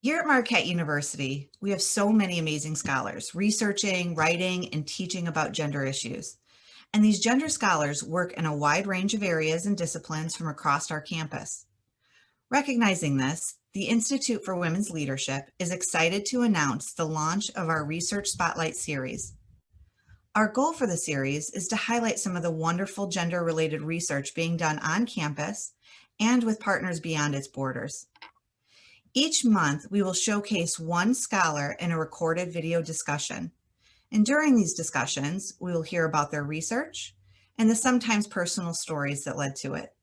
Here at Marquette University, we have so many amazing scholars researching, writing, and teaching about gender issues. And these gender scholars work in a wide range of areas and disciplines from across our campus. Recognizing this, the Institute for Women's Leadership is excited to announce the launch of our Research Spotlight series. Our goal for the series is to highlight some of the wonderful gender-related research being done on campus and with partners beyond its borders. Each month, we will showcase one scholar in a recorded video discussion. And during these discussions, we will hear about their research and the sometimes personal stories that led to it.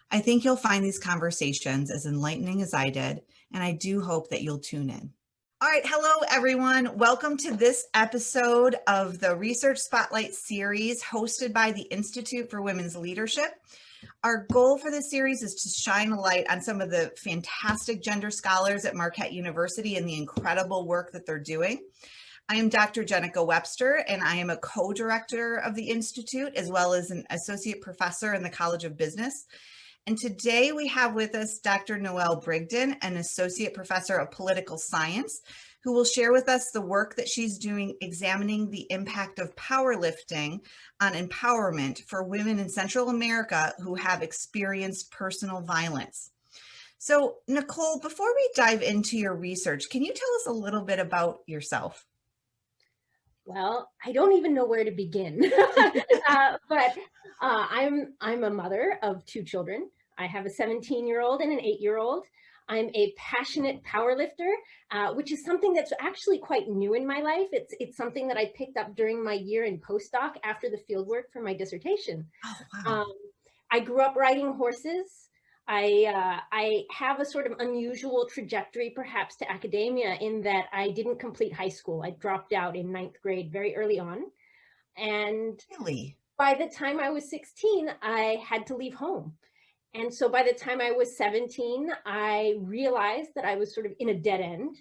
I think you'll find these conversations as enlightening as I did, and I do hope that you'll tune in. All right, hello everyone. Welcome to this episode of the Research Spotlight series hosted by the Institute for Women's Leadership. Our goal for this series is to shine a light on some of the fantastic gender scholars at Marquette University and the incredible work that they're doing. I am Dr. Jenica Webster, and I am a co-director of the Institute, as well as an associate professor in the College of Business. And today we have with us Dr. Noelle Brigden, an associate professor of political science, who will share with us the work that she's doing examining the impact of powerlifting on empowerment for women in Central America who have experienced personal violence. So, Nicole, before we dive into your research, can you tell us a little bit about yourself? Well, I don't even know where to begin, but I'm a mother of two children. I have a 17-year-old and an 8-year-old. I'm a passionate powerlifter, which is something that's actually quite new in my life. It's something that I picked up during my year in postdoc after the fieldwork for my dissertation. Oh, wow. I grew up riding horses. I have a sort of unusual trajectory, perhaps, to academia in that I didn't complete high school. I dropped out in 9th grade very early on. And Really? by the time I was 16, I had to leave home. And so by the time I was 17, I realized that I was sort of in a dead end.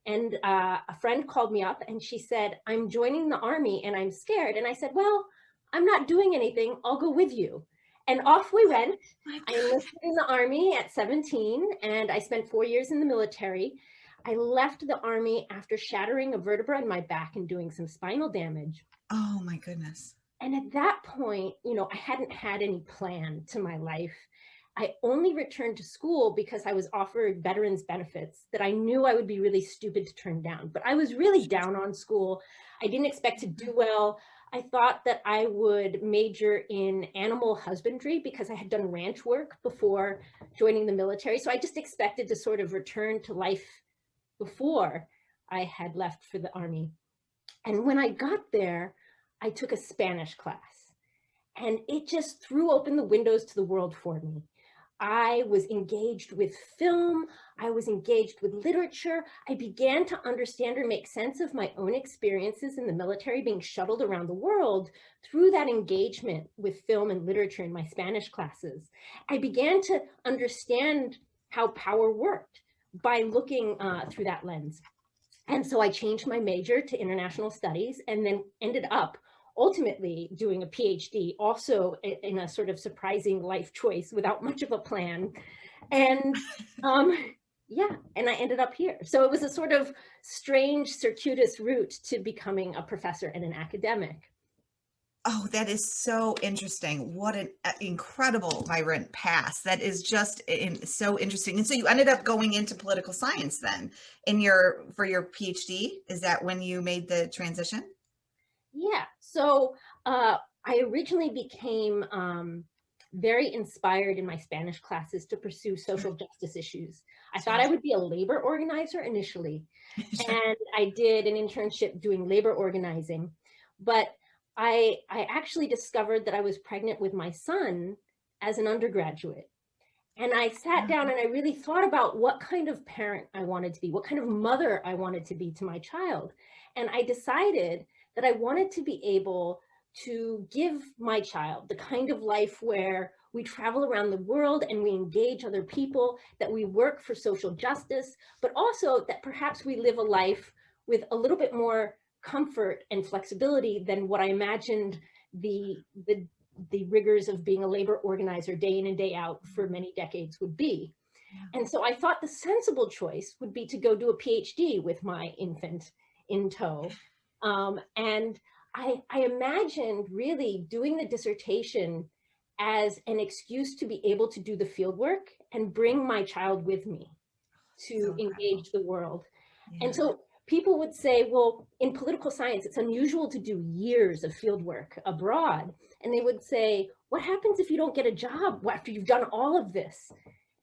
And a friend called me up and she said, "I'm joining the Army and I'm scared." And I said, "Well, I'm not doing anything. I'll go with you." And off we went. I enlisted in the Army at 17 and I spent 4 years in the military. I left the Army after shattering a vertebra in my back and doing some spinal damage. Oh, my goodness. And at that point, I hadn't had any plan to my life. I only returned to school because I was offered veterans benefits that I knew I would be really stupid to turn down. But I was really down on school. I didn't expect to do well. I thought that I would major in animal husbandry because I had done ranch work before joining the military. So I just expected to sort of return to life before I had left for the Army. And when I got there, I took a Spanish class and it just threw open the windows to the world for me. I was engaged with film. I was engaged with literature. I began to understand or make sense of my own experiences in the military, being shuttled around the world through that engagement with film and literature in my Spanish classes. I began to understand how power worked by looking through that lens. And so I changed my major to international studies and then ended up ultimately doing a PhD, also in a sort of surprising life choice without much of a plan. And yeah, and I ended up here. So it was a sort of strange, circuitous route to becoming a professor and an academic. Oh, that is so interesting. What an incredible, vibrant past. That is just so interesting. And so you ended up going into political science then for your PhD. Is that when you made the transition? Yeah, so I originally became very inspired in my Spanish classes to pursue social justice issues. I thought I would be a labor organizer initially, and I did an internship doing labor organizing, but I actually discovered that I was pregnant with my son as an undergraduate. And I sat down and I really thought about what kind of parent I wanted to be, what kind of mother I wanted to be to my child. And I decided that I wanted to be able to give my child the kind of life where we travel around the world and we engage other people, that we work for social justice, but also that perhaps we live a life with a little bit more comfort and flexibility than what I imagined the rigors of being a labor organizer day in and day out for many decades would be. And so I thought the sensible choice would be to go do a PhD with my infant in tow. And I imagined really doing the dissertation as an excuse to be able to do the field work and bring my child with me So to incredible. engage the world. Yeah. And so people would say, well, in political science, it's unusual to do years of field work abroad. And they would say, what happens if you don't get a job after you've done all of this?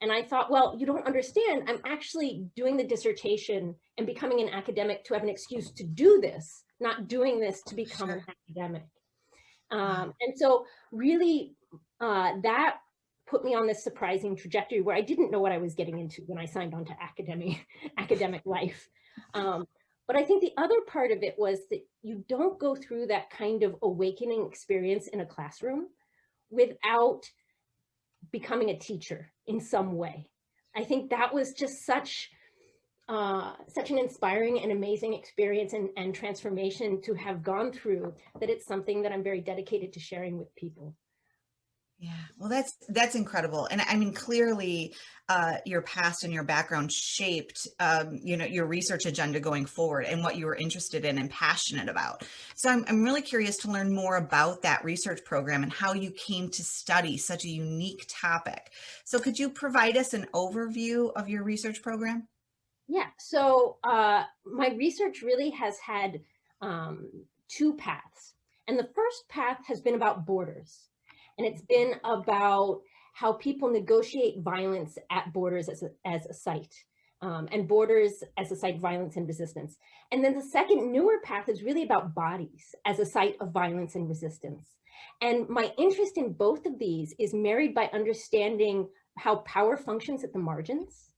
And I thought, well, you don't understand. I'm actually doing the dissertation and becoming an academic to have an excuse to do this, not doing this to become an Sure. academic. Wow. And so really that put me on this surprising trajectory where I didn't know what I was getting into when I signed on to academic life. But I think the other part of it was that you don't go through that kind of awakening experience in a classroom without becoming a teacher in some way. I think that was just such an inspiring and amazing experience and transformation to have gone through, that it's something that I'm very dedicated to sharing with people. Yeah, well, that's incredible. And I mean, clearly, your past and your background shaped, your research agenda going forward and what you were interested in and passionate about. So I'm really curious to learn more about that research program and how you came to study such a unique topic. So could you provide us an overview of your research program? Yeah, so my research really has had two paths. And the first path has been about borders. And it's been about how people negotiate violence at borders as a site, and borders as a site of violence and resistance. And then the second newer path is really about bodies as a site of violence and resistance. And my interest in both of these is married by understanding how power functions at the margins,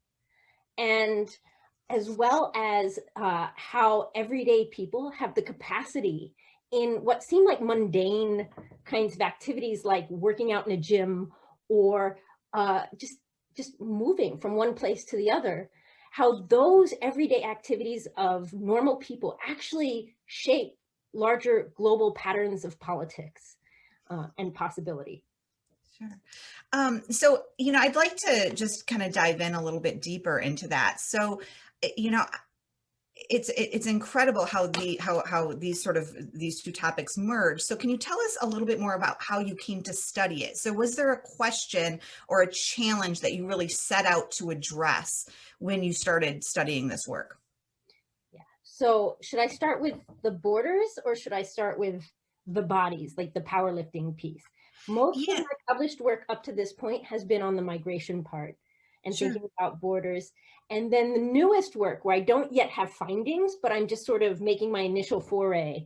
and as well as how everyday people have the capacity in what seem like mundane kinds of activities like working out in a gym or just moving from one place to the other, how those everyday activities of normal people actually shape larger global patterns of politics and possibility. Sure. So, I'd like to just kind of dive in a little bit deeper into that. So, you know, it's incredible how these two topics merge. So can you tell us a little bit more about how you came to study it? So was there a question or a challenge that you really set out to address when you started studying this work? Yeah. So should I start with the borders or should I start with the bodies, like the powerlifting piece? Most of Yeah, my published work up to this point has been on the migration part and sure. thinking about borders. And then the newest work, where I don't yet have findings, but I'm just sort of making my initial foray,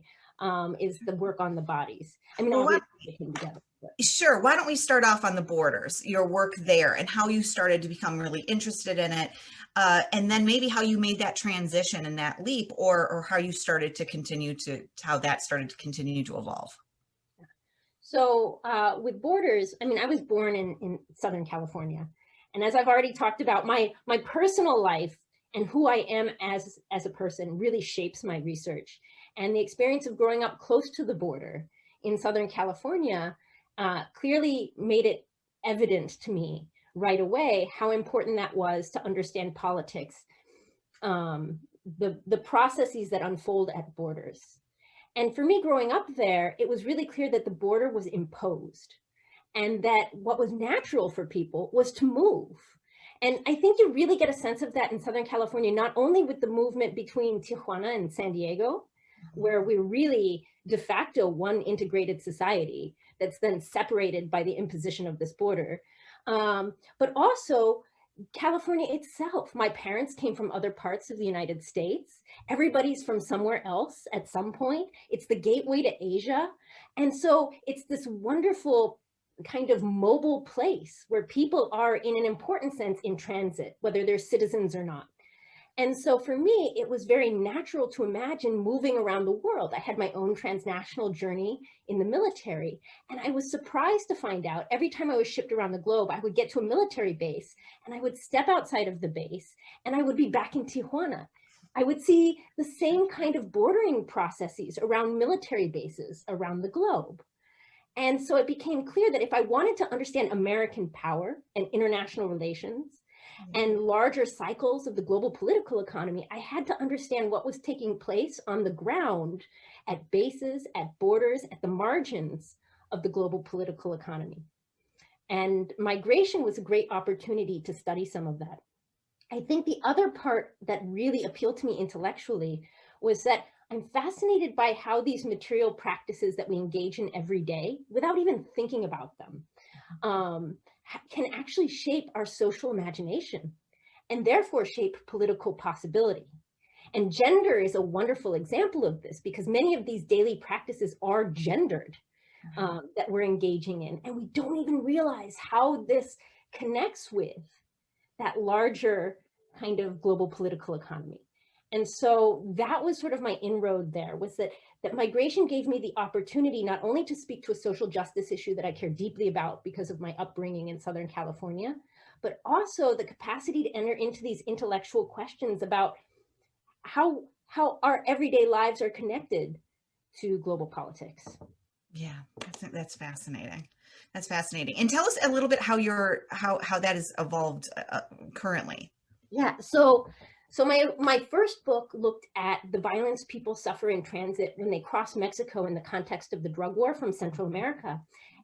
is the work on the bodies. I mean, Well, obviously they came together. sure. Why don't we start off on the borders, your work there, and how you started to become really interested in it, and then maybe how you made that transition and that leap, or how you started to continue to how that started to continue to evolve. So with borders, I mean, I was born in Southern California. And as I've already talked about, my personal life and who I am as a person really shapes my research. And the experience of growing up close to the border in Southern California clearly made it evident to me right away how important that was to understand politics, the processes that unfold at borders. And for me growing up there, it was really clear that the border was imposed and that what was natural for people was to move. And I think you really get a sense of that in Southern California, not only with the movement between Tijuana and San Diego, where we're really de facto one integrated society that's then separated by the imposition of this border, but also California itself. My parents came from other parts of the United States. Everybody's from somewhere else at some point. It's the gateway to Asia. And so it's this wonderful kind of mobile place where people are, in an important sense, in transit, whether they're citizens or not. And so for me, it was very natural to imagine moving around the world. I had my own transnational journey in the military, and I was surprised to find out every time I was shipped around the globe, I would get to a military base and I would step outside of the base and I would be back in Tijuana. I would see the same kind of bordering processes around military bases around the globe. And so it became clear that if I wanted to understand American power and international relations, and larger cycles of the global political economy, I had to understand what was taking place on the ground at bases, at borders, at the margins of the global political economy. And migration was a great opportunity to study some of that. I think the other part that really appealed to me intellectually was that I'm fascinated by how these material practices that we engage in every day, without even thinking about them, can actually shape our social imagination and therefore shape political possibility. And gender is a wonderful example of this, because many of these daily practices are gendered, that we're engaging in. And we don't even realize how this connects with that larger kind of global political economy. And so that was sort of my inroad there, was that migration gave me the opportunity not only to speak to a social justice issue that I care deeply about because of my upbringing in Southern California, but also the capacity to enter into these intellectual questions about how our everyday lives are connected to global politics. Yeah, that's fascinating. That's fascinating. And tell us a little bit how that has evolved currently. Yeah, so my first book looked at the violence people suffer in transit when they cross Mexico in the context of the drug war from Central America,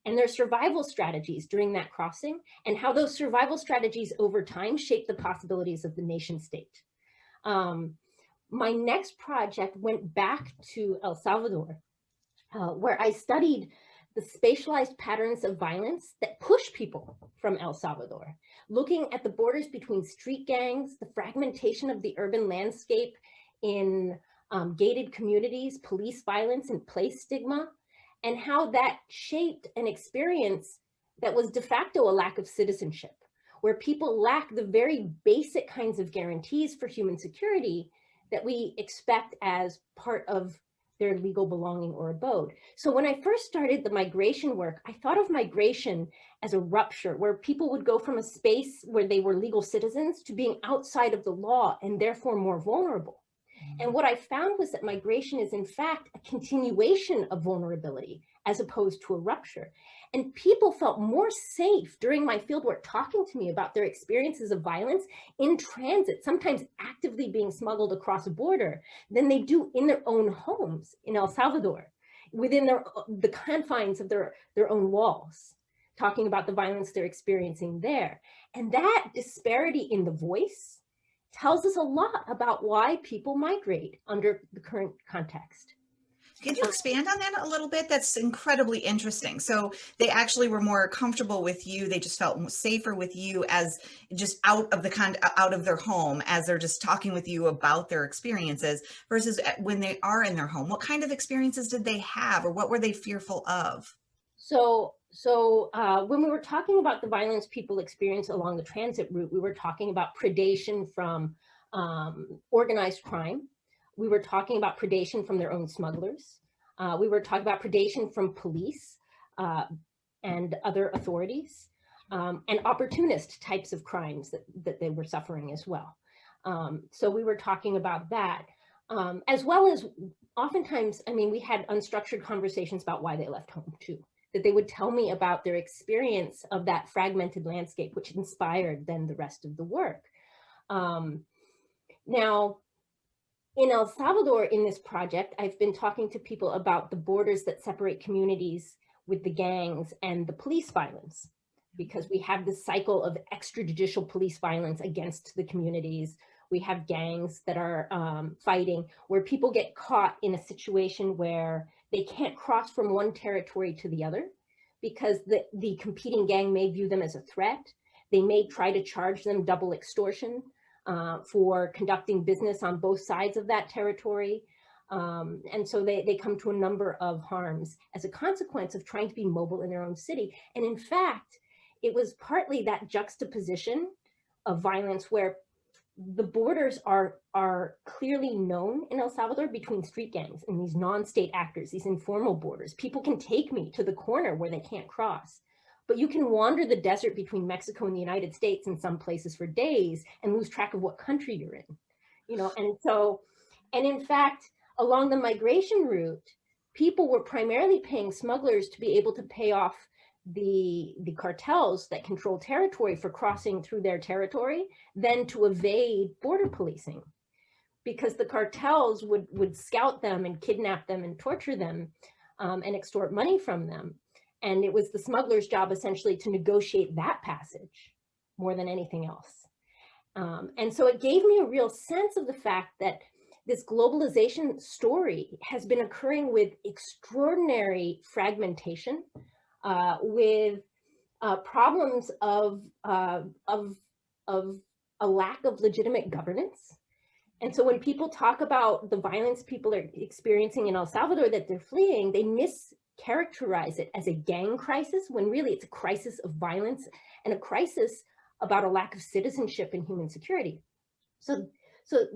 and their survival strategies during that crossing, and how those survival strategies over time shape the possibilities of the nation state. My next project went back to El Salvador, where I studied the spatialized patterns of violence that push people from El Salvador, looking at the borders between street gangs, the fragmentation of the urban landscape in gated communities, police violence, and place stigma, and how that shaped an experience that was de facto a lack of citizenship, where people lack the very basic kinds of guarantees for human security that we expect as part of their legal belonging or abode. So when I first started the migration work, I thought of migration as a rupture, where people would go from a space where they were legal citizens to being outside of the law and therefore more vulnerable. And what I found was that migration is in fact a continuation of vulnerability as opposed to a rupture. And people felt more safe during my fieldwork talking to me about their experiences of violence in transit, sometimes actively being smuggled across a border, than they do in their own homes in El Salvador, within the confines of their own walls, talking about the violence they're experiencing there. And that disparity in the voice tells us a lot about why people migrate under the current context. Can you expand on that a little bit? That's incredibly interesting. So they actually were more comfortable with you. They just felt safer with you as just out of their home, as they're just talking with you about their experiences, versus when they are in their home. What kind of experiences did they have, or what were they fearful of? So when we were talking about the violence people experience along the transit route, we were talking about predation from organized crime. We were talking about predation from their own smugglers. We were talking about predation from police and other authorities, and opportunist types of crimes that they were suffering as well. So we were talking about that, as well as oftentimes, I mean, we had unstructured conversations about why they left home too, that they would tell me about their experience of that fragmented landscape, which inspired then the rest of the work. Now, in El Salvador, in this project, I've been talking to people about the borders that separate communities with the gangs and the police violence, because we have this cycle of extrajudicial police violence against the communities. We have gangs that are fighting, where people get caught in a situation where they can't cross from one territory to the other because the competing gang may view them as a threat. They may try to charge them double extortion for conducting business on both sides of that territory. And so they come to a number of harms as a consequence of trying to be mobile in their own city. And in fact, it was partly that juxtaposition of violence where the borders are clearly known in El Salvador between street gangs and these non-state actors, these informal borders. People can take me to the corner where they can't cross. But you can wander the desert between Mexico and the United States in some places for days and lose track of what country you're in, you know? And in fact, along the migration route, people were primarily paying smugglers to be able to pay off the cartels that control territory for crossing through their territory than to evade border policing, because the cartels would scout them and kidnap them and torture them and extort money from them. And it was the smuggler's job essentially to negotiate that passage more than anything else. And so it gave me a real sense of the fact that this globalization story has been occurring with extraordinary fragmentation, with problems of a lack of legitimate governance. And so when people talk about the violence people are experiencing in El Salvador that they're fleeing, they mischaracterize it as a gang crisis, when really it's a crisis of violence and a crisis about a lack of citizenship and human security. So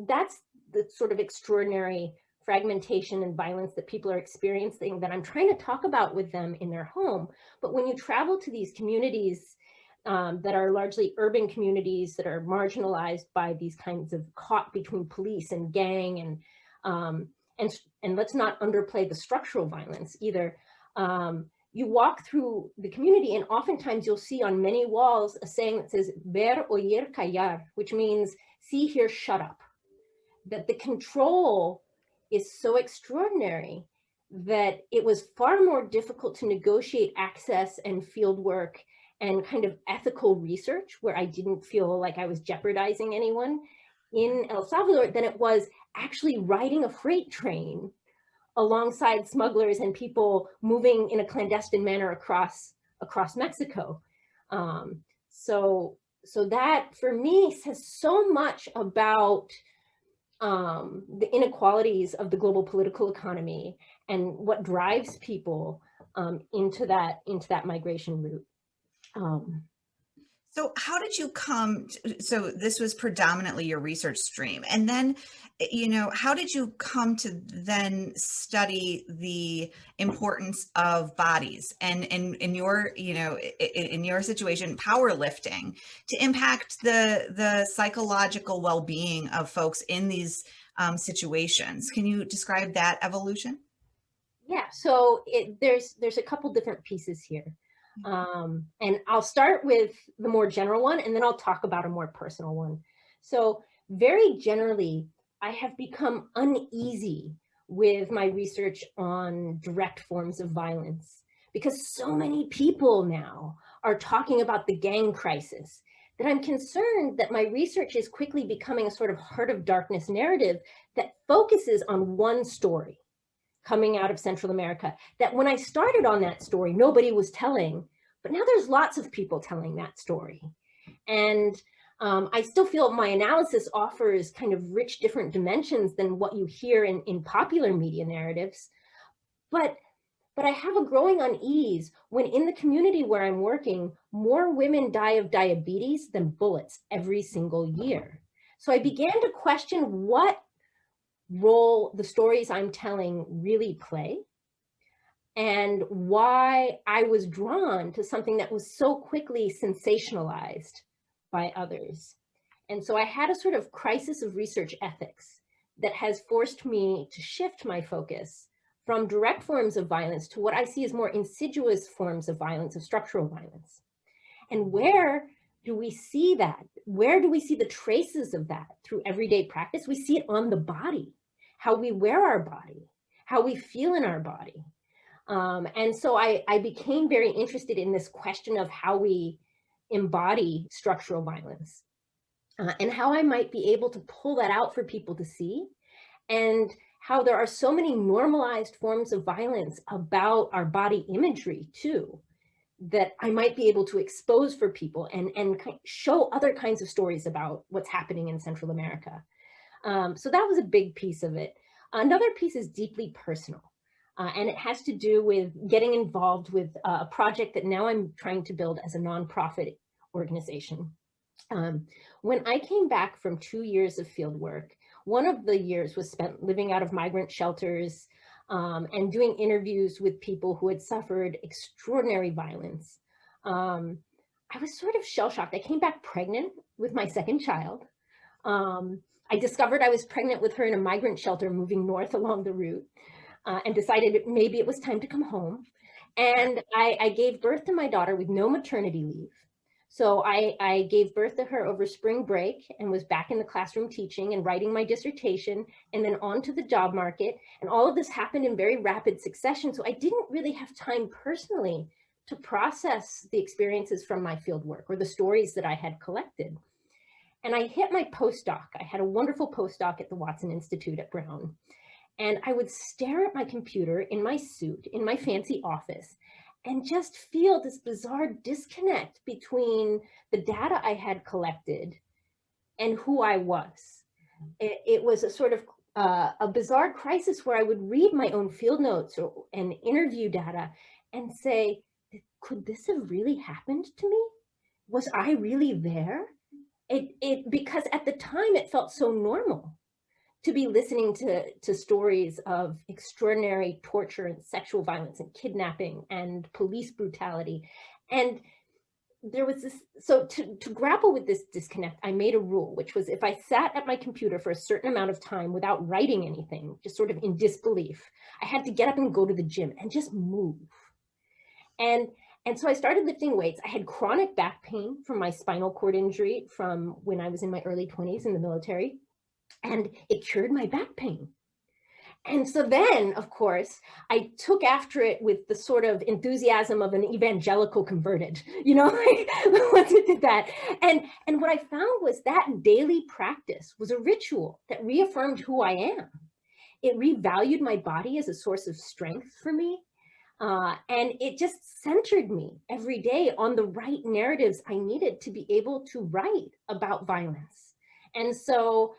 that's the sort of extraordinary fragmentation and violence that people are experiencing that I'm trying to talk about with them in their home. But when you travel to these communities that are largely urban communities that are marginalized by these kinds of caught between police and gang, and let's not underplay the structural violence either. You walk through the community and oftentimes you'll see on many walls a saying that says ver, oír, callar, which means see, hear, shut up. That the control is so extraordinary that it was far more difficult to negotiate access and field work and kind of ethical research where I didn't feel like I was jeopardizing anyone in El Salvador than it was actually riding a freight train alongside smugglers and people moving in a clandestine manner across Mexico. So that for me says so much about the inequalities of the global political economy and what drives people into that migration route. So how did you so this was predominantly your research stream, and then, how did you come to then study the importance of bodies and in your, in your situation, powerlifting to impact the psychological well-being of folks in these situations? Can you describe that evolution? Yeah, so there's a couple different pieces here. And I'll start with the more general one, and then I'll talk about a more personal one. So very generally, I have become uneasy with my research on direct forms of violence because so many people now are talking about the gang crisis that I'm concerned that my research is quickly becoming a sort of heart of darkness narrative that focuses on one story coming out of Central America, that when I started on that story, nobody was telling, but now there's lots of people telling that story. And I still feel my analysis offers kind of rich different dimensions than what you hear in popular media narratives. But I have a growing unease when in the community where I'm working, more women die of diabetes than bullets every single year. So I began to question what role the stories I'm telling really play and why I was drawn to something that was so quickly sensationalized by others. And so I had a sort of crisis of research ethics that has forced me to shift my focus from direct forms of violence to what I see as more insidious forms of violence, of structural violence. And where do we see that? Where do we see the traces of that through everyday practice? We see it on the body, how we wear our body, how we feel in our body. And so I became very interested in this question of how we embody structural violence and how I might be able to pull that out for people to see, and how there are so many normalized forms of violence about our body imagery too, that I might be able to expose for people and show other kinds of stories about what's happening in Central America. So that was a big piece of it. Another piece is deeply personal, and it has to do with getting involved with a project that now I'm trying to build as a nonprofit organization. When I came back from 2 years of field work, one of the years was spent living out of migrant shelters and doing interviews with people who had suffered extraordinary violence. I was sort of shell-shocked. I came back pregnant with my second child. I discovered I was pregnant with her in a migrant shelter moving north along the route and decided maybe it was time to come home. And I gave birth to my daughter with no maternity leave. So I gave birth to her over spring break and was back in the classroom teaching and writing my dissertation and then on to the job market. And all of this happened in very rapid succession. So I didn't really have time personally to process the experiences from my field work or the stories that I had collected. And I hit my postdoc. I had a wonderful postdoc at the Watson Institute at Brown. And I would stare at my computer in my suit, in my fancy office, and just feel this bizarre disconnect between the data I had collected and who I was. It was a sort of a bizarre crisis where I would read my own field notes and interview data and say, could this have really happened to me? Was I really there? Because at the time it felt so normal to be listening to stories of extraordinary torture and sexual violence and kidnapping and police brutality. And there was this, so to grapple with this disconnect, I made a rule, which was if I sat at my computer for a certain amount of time without writing anything, just sort of in disbelief, I had to get up and go to the gym and just move. And so I started lifting weights. I had chronic back pain from my spinal cord injury from when I was in my early 20s in the military, and it cured my back pain. And so then, of course, I took after it with the sort of enthusiasm of an evangelical converted, you know, once I did that. And what I found was that daily practice was a ritual that reaffirmed who I am. It revalued my body as a source of strength for me. And it just centered me every day on the right narratives I needed to be able to write about violence. And so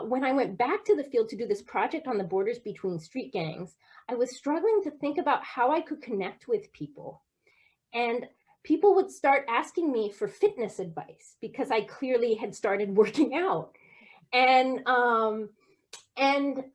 when I went back to the field to do this project on the borders between street gangs, I was struggling to think about how I could connect with people. And people would start asking me for fitness advice because I clearly had started working out. And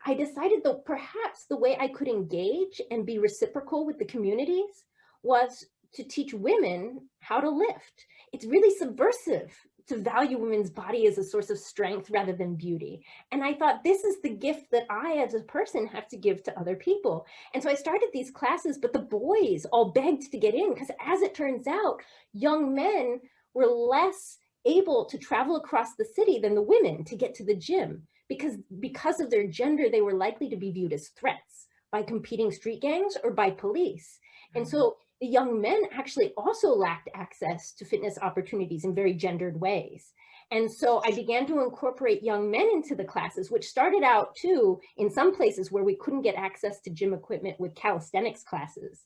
I decided that perhaps the way I could engage and be reciprocal with the communities was to teach women how to lift. It's really subversive to value women's body as a source of strength rather than beauty. And I thought, this is the gift that I as a person have to give to other people. And so I started these classes, but the boys all begged to get in because, as it turns out, young men were less able to travel across the city than the women to get to the gym. Because of their gender, they were likely to be viewed as threats by competing street gangs or by police. And so the young men actually also lacked access to fitness opportunities in very gendered ways. And so I began to incorporate young men into the classes, which started out too in some places where we couldn't get access to gym equipment with calisthenics classes.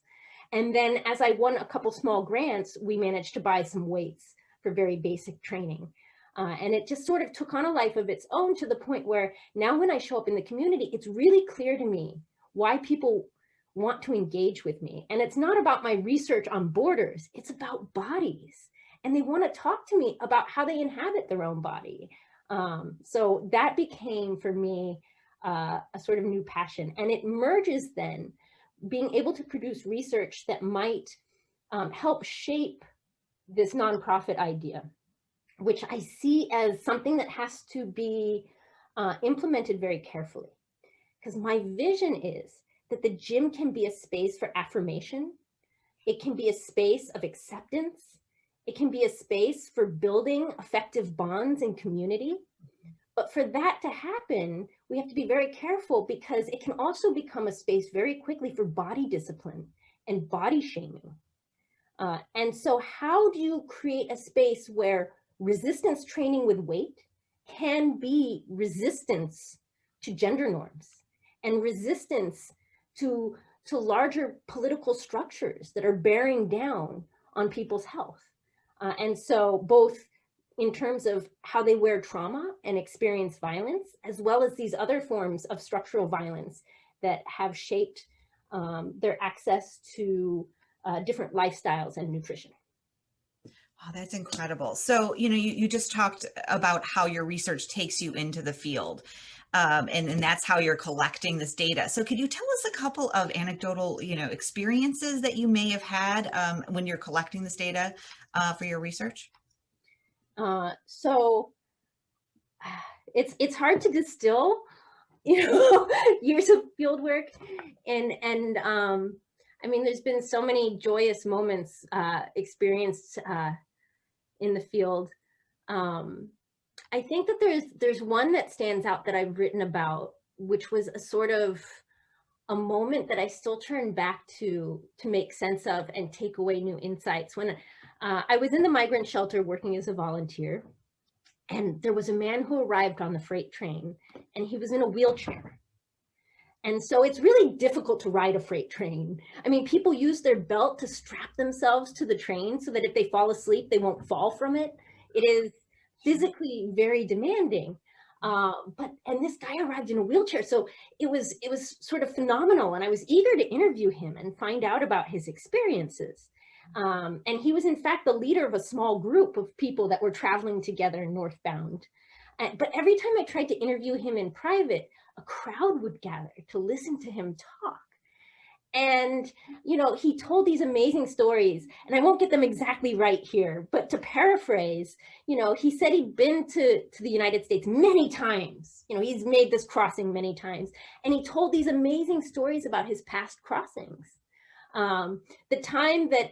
And then as I won a couple small grants, we managed to buy some weights for very basic training. And it just sort of took on a life of its own to the point where now when I show up in the community, it's really clear to me why people want to engage with me. And it's not about my research on borders, it's about bodies. And they want to talk to me about how they inhabit their own body. So that became for me a sort of new passion. And it merges then being able to produce research that might help shape this nonprofit idea, which I see as something that has to be implemented very carefully. Because my vision is that the gym can be a space for affirmation. It can be a space of acceptance. It can be a space for building effective bonds in community. But for that to happen, we have to be very careful because it can also become a space very quickly for body discipline and body shaming. And so how do you create a space where resistance training with weight can be resistance to gender norms and resistance to larger political structures that are bearing down on people's health? And so both in terms of how they wear trauma and experience violence, as well as these other forms of structural violence that have shaped their access to different lifestyles and nutrition. Oh, that's incredible. So, you just talked about how your research takes you into the field, and that's how you're collecting this data. So could you tell us a couple of anecdotal, experiences that you may have had when you're collecting this data for your research? So it's hard to distill, years of field work, and I mean, there's been so many joyous moments experienced in the field. I think that there's one that stands out that I've written about, which was a sort of a moment that I still turn back to make sense of and take away new insights. When I was in the migrant shelter working as a volunteer, and there was a man who arrived on the freight train, and he was in a wheelchair. And so it's really difficult to ride a freight train. I mean, people use their belt to strap themselves to the train so that if they fall asleep, they won't fall from it. It is physically very demanding. And this guy arrived in a wheelchair. So it was sort of phenomenal. And I was eager to interview him and find out about his experiences. And he was in fact the leader of a small group of people that were traveling together northbound. But every time I tried to interview him in private, a crowd would gather to listen to him talk. And, you know, he told these amazing stories, and I won't get them exactly right here, but to paraphrase, you know, he said he'd been to the United States many times. You know, he's made this crossing many times. And he told these amazing stories about his past crossings. The time that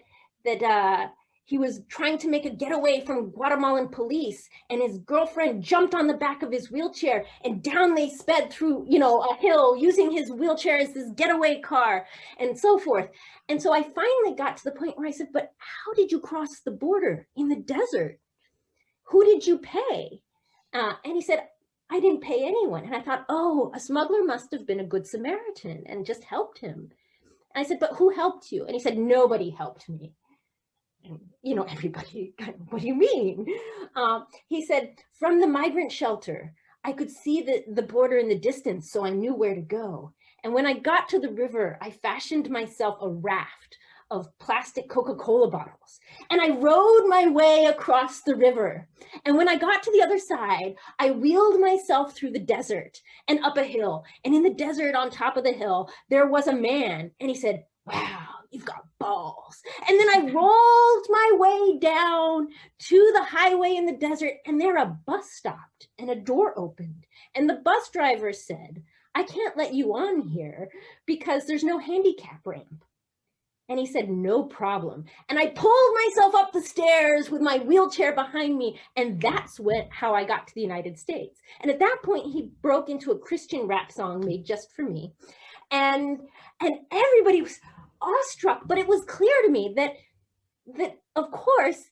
he was trying to make a getaway from Guatemalan police, and his girlfriend jumped on the back of his wheelchair, and down they sped through, you know, a hill using his wheelchair as his getaway car, and so forth. And so I finally got to the point where I said, but how did you cross the border in the desert? Who did you pay? And he said, I didn't pay anyone. And I thought, oh, a smuggler must have been a good Samaritan and just helped him. And I said, but who helped you? And he said, nobody helped me. And, you know, everybody, what do you mean? He said, from the migrant shelter, I could see the border in the distance, so I knew where to go. And when I got to the river, I fashioned myself a raft of plastic Coca-Cola bottles, and I rowed my way across the river. And when I got to the other side, I wheeled myself through the desert and up a hill. And in the desert on top of the hill, there was a man, and he said, wow, you've got balls. And then I rolled my way down to the highway in the desert, and there a bus stopped and a door opened. And the bus driver said, I can't let you on here because there's no handicap ramp. And he said, no problem. And I pulled myself up the stairs with my wheelchair behind me. And that's how I got to the United States. And at that point, he broke into a Christian rap song made just for me. And everybody was awestruck, but it was clear to me that of course,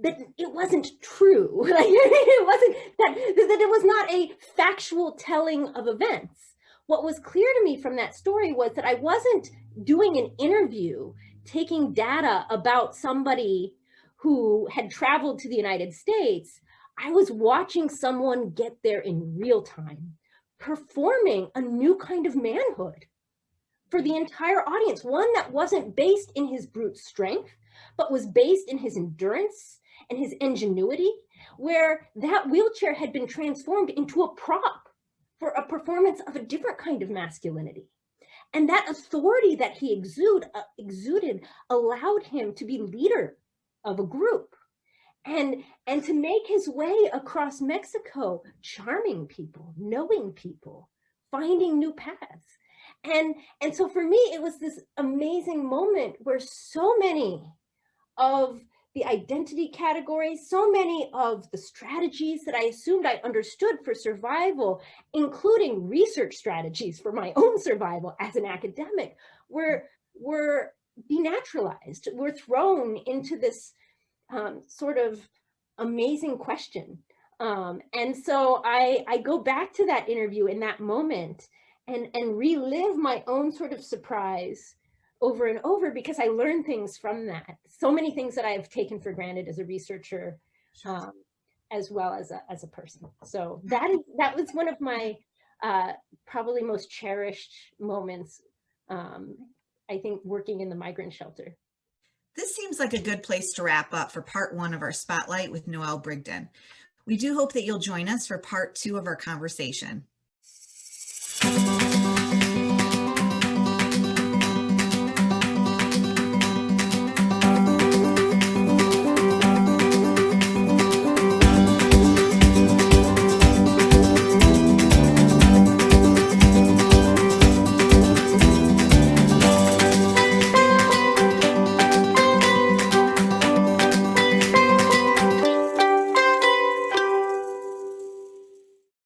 that it wasn't true. Like, it wasn't that it was not a factual telling of events. What was clear to me from that story was that I wasn't doing an interview, taking data about somebody who had traveled to the United States. I was watching someone get there in real time, performing a new kind of manhood for the entire audience, one that wasn't based in his brute strength, but was based in his endurance and his ingenuity, where that wheelchair had been transformed into a prop for a performance of a different kind of masculinity. And that authority that he exuded allowed him to be leader of a group and to make his way across Mexico, charming people, knowing people, finding new paths. And so for me, it was this amazing moment where so many of the identity categories, so many of the strategies that I assumed I understood for survival, including research strategies for my own survival as an academic, were denaturalized, were thrown into this sort of amazing question. And so I go back to that interview in that moment and relive my own sort of surprise over and over, because I learned things from that. So many things that I've taken for granted as a researcher, as well as a person. So that was one of my probably most cherished moments, I think, working in the migrant shelter. This seems like a good place to wrap up for part 1 of our Spotlight with Noelle Brigden. We do hope that you'll join us for part 2 of our conversation.